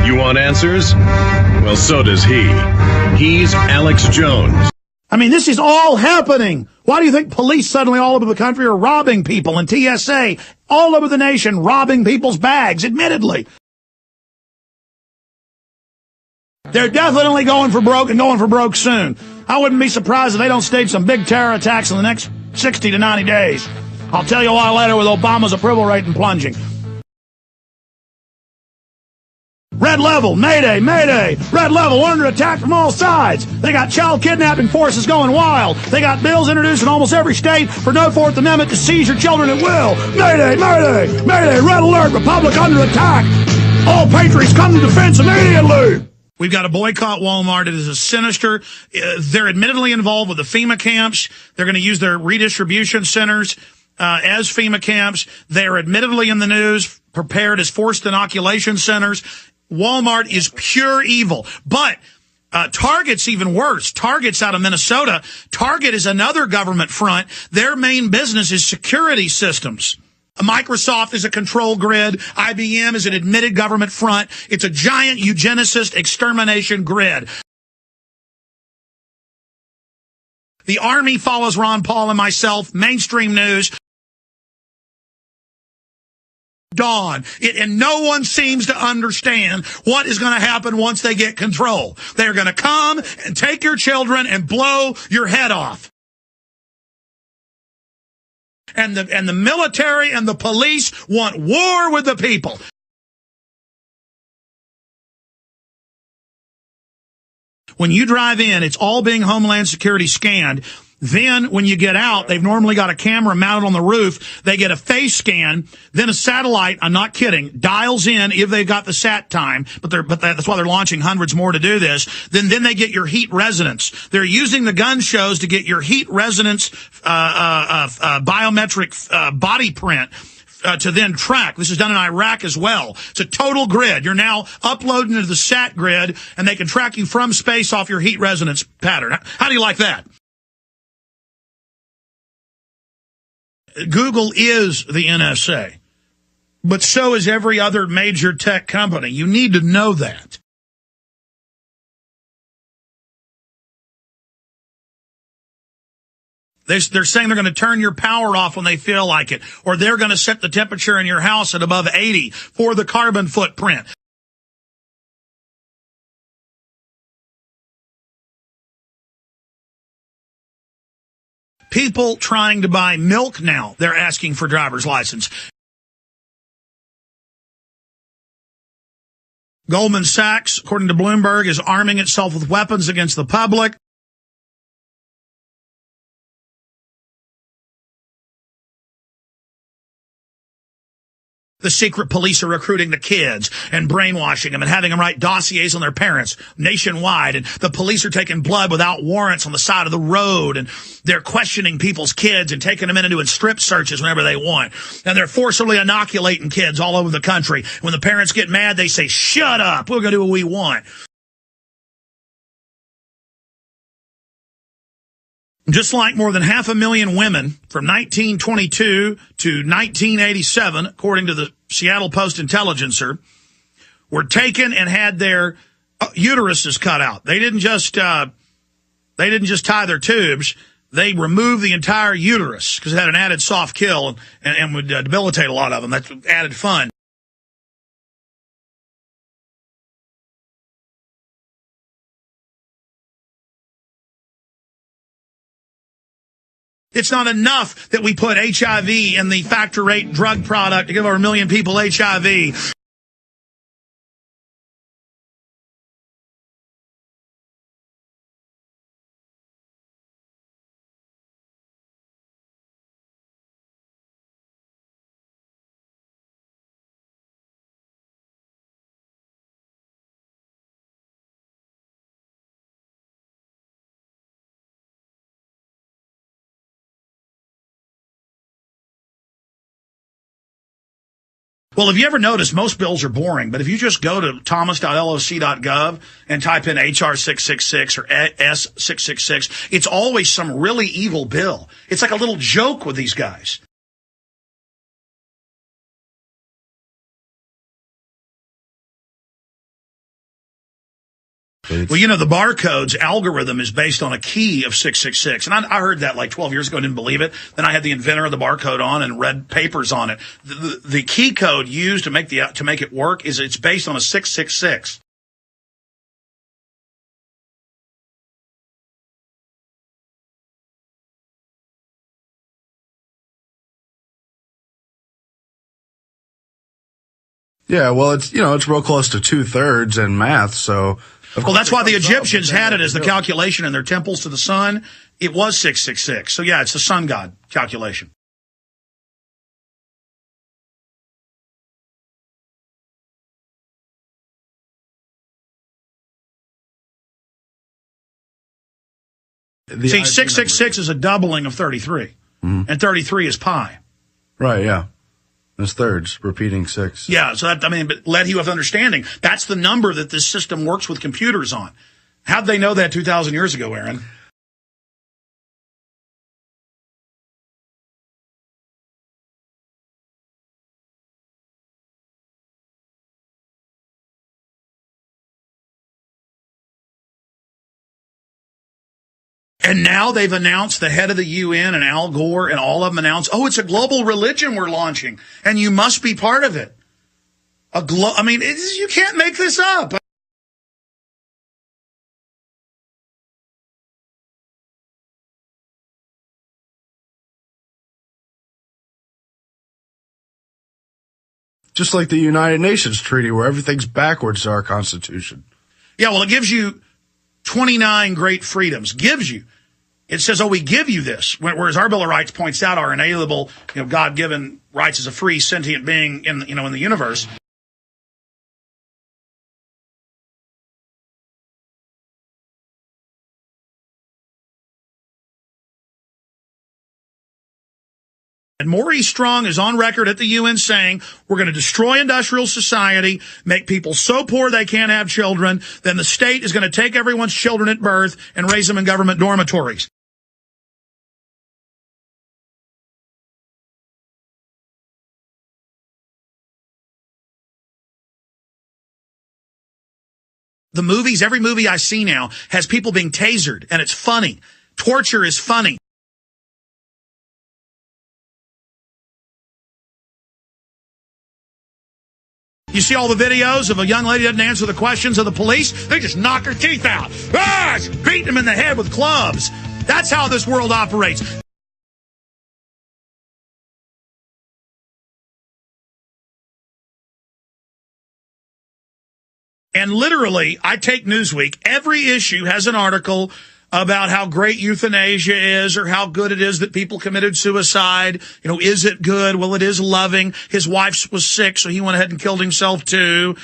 You want answers? Well, so does he. He's Alex Jones. I mean, this is all happening. Why do you think police suddenly all over the country are robbing people, and TSA all over the nation robbing people's bags, admittedly? They're definitely going for broke and going for broke soon. I wouldn't be surprised if they don't stage some big terror attacks in the next 60 to 90 days. I'll tell you why later with Obama's approval rating plunging. Red level, mayday, mayday. Red level, we're under attack from all sides. They got child kidnapping forces going wild. They got bills introduced in almost every state for no Fourth Amendment to seize your children at will. Mayday, mayday, mayday, red alert, Republic under attack. All patriots come to defense immediately. We've got to boycott Walmart. It is a sinister. They're admittedly involved with the FEMA camps. They're going to use their redistribution centers as FEMA camps. They are admittedly in the news, prepared as forced inoculation centers. Walmart is pure evil. But Target's even worse. Target's out of Minnesota. Target is another government front. Their main business is security systems. Microsoft is a control grid. IBM is an admitted government front. It's a giant eugenicist extermination grid. The Army follows Ron Paul and myself. Mainstream news. Dawn. And no one seems to understand what is going to happen once they get control. They're going to come and take your children and blow your head off. And the military and the police want war with the people. When you drive in, it's all being Homeland Security scanned. Then when you get out, they've normally got a camera mounted on the roof. They get a face scan, then a satellite, I'm not kidding, dials in if they've got the sat time, but that's why they're launching hundreds more to do this. Then they get your heat resonance. They're using the gun shows to get your heat resonance, biometric, body print. To then track. This is done in Iraq as well. It's a total grid. You're now uploading to the sat grid, and they can track you from space off your heat resonance pattern. How do you like that? Google is the NSA, but so is every other major tech company. You need to know that. They're saying they're going to turn your power off when they feel like it, or they're going to set the temperature in your house at above 80 for the carbon footprint. People trying to buy milk now, they're asking for driver's license. Goldman Sachs, according to Bloomberg, is arming itself with weapons against the public. The secret police are recruiting the kids and brainwashing them and having them write dossiers on their parents nationwide. And the police are taking blood without warrants on the side of the road. And they're questioning people's kids and taking them in and doing strip searches whenever they want. And they're forcibly inoculating kids all over the country. When the parents get mad, they say, shut up, we're going to do what we want. Just like more than 500,000 women from 1922 to 1987, according to the Seattle Post-Intelligencer, were taken and had their uteruses cut out. They didn't just tie their tubes. They removed the entire uterus because it had an added soft kill and would debilitate a lot of them. That's added fun. It's not enough that we put HIV in the factor rate drug product to give over 1 million people HIV. Well, have you ever noticed most bills are boring, but if you just go to thomas.loc.gov and type in HR 666 or S 666, it's always some really evil bill. It's like a little joke with these guys. Well, the barcode's algorithm is based on a key of 666. And I heard that like 12 years ago, didn't believe it. Then I had the inventor of the barcode on and read papers on it. The key code used to make it work it's based on a 666. Yeah, well, it's real close to 2/3 in math, so. Well, that's why the Egyptians had it as the calculation in their temples to the sun. It was 666. So yeah, it's the sun god calculation. See, 666 is a doubling of 33. Mm-hmm. And 33 is pi. Right, yeah. It's thirds, repeating 6. Yeah, so but let you have understanding. That's the number that this system works with computers on. How'd they know that 2,000 years ago, Aaron? And now they've announced, the head of the UN and Al Gore and all of them announced, it's a global religion we're launching, and you must be part of it. You can't make this up. Just like the United Nations Treaty, where everything's backwards to our Constitution. Yeah, well, it gives you 29 great freedoms. It says, we give you this. Whereas our Bill of Rights points out our inalienable, God-given rights as a free sentient being in the universe. And Maurice Strong is on record at the UN saying, we're going to destroy industrial society, make people so poor they can't have children, then the state is going to take everyone's children at birth and raise them in government dormitories. Every movie I see now has people being tasered, and it's funny. Torture is funny. You see all the videos of a young lady doesn't answer the questions of the police? They just knock her teeth out. Beating them in the head with clubs. That's how this world operates. And literally, I take Newsweek. Every issue has an article about how great euthanasia is or how good it is that people committed suicide. Is it good? Well, it is loving. His wife was sick, so he went ahead and killed himself too.